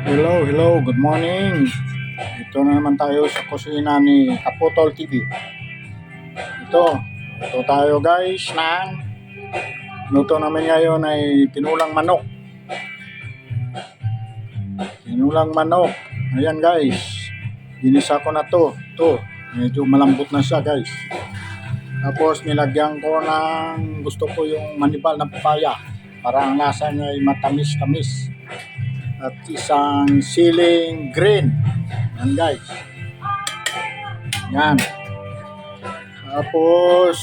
Hello, good morning. Ito na naman tayo sa kusina ni Kaputol TV. Ito tayo guys ng luto namin ngayon ay tinulang manok. Ayan guys, ginisa ko na to. Medyo malambot na siya guys. Tapos nilagyan ko ng gusto ko yung manibal ng papaya para ang lasa niya ay matamis-tamis. At isang siling green. Yan guys. Yan. Tapos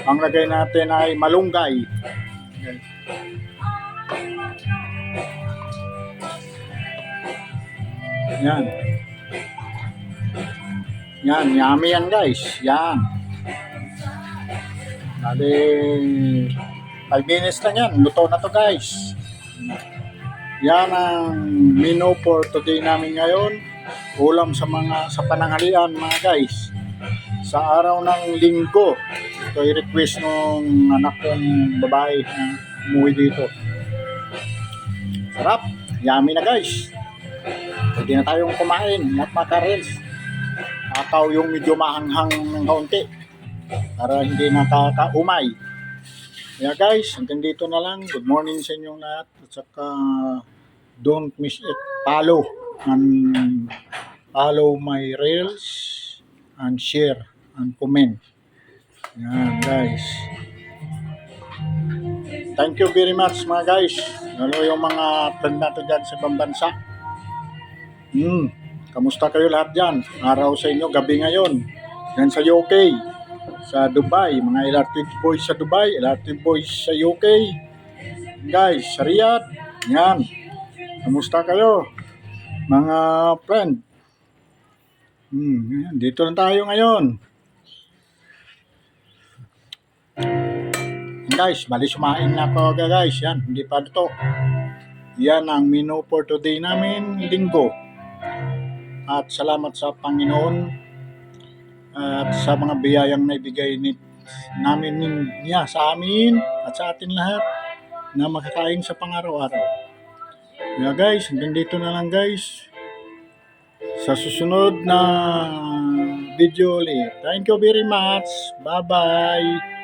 ang lagay natin ay malunggay. Yan. Yan, yummy yan guys. Yan. Bali 5 minutes lang yan. Luto na to guys. Yan ang menu for today namin ngayon. Ulam sa pananghalian mga guys. Sa araw ng linggo. Ito ay request ng anak kong babae na umuwi dito. Sarap. Yummy na guys. Pwede na tayong kumain at makarels. Ataw yung medyo mahanghang ng kaunti para hindi nakakaumay. Kaya guys, hanggang dito na lang. Good morning sa inyong lahat. At saka don't miss it. Follow my reels and share and comment. Yan guys. Thank you very much mga guys. Lalo yung mga friend natin dyan sa ibang bansa. Kamusta kayo lahat dyan? Araw sa inyo, gabi ngayon. Yan sa UK. Sa Dubai, mga LRT boys sa Dubai, LRT boys sa UK. Guys, sa Riyadh. Yan. Kamusta kayo? Mga friend. Dito na tayo ngayon. Guys, bali sumain na ako guys. Yan, hindi pa ito. Yan ang menu for today namin, linggo. At salamat sa Panginoon at sa mga biyayang naibigay niya sa amin at sa atin lahat na makakain sa pang-araw-araw. Kaya guys, hanggang dito na lang guys. Sa susunod na video ulit. Thank you very much. Bye-bye.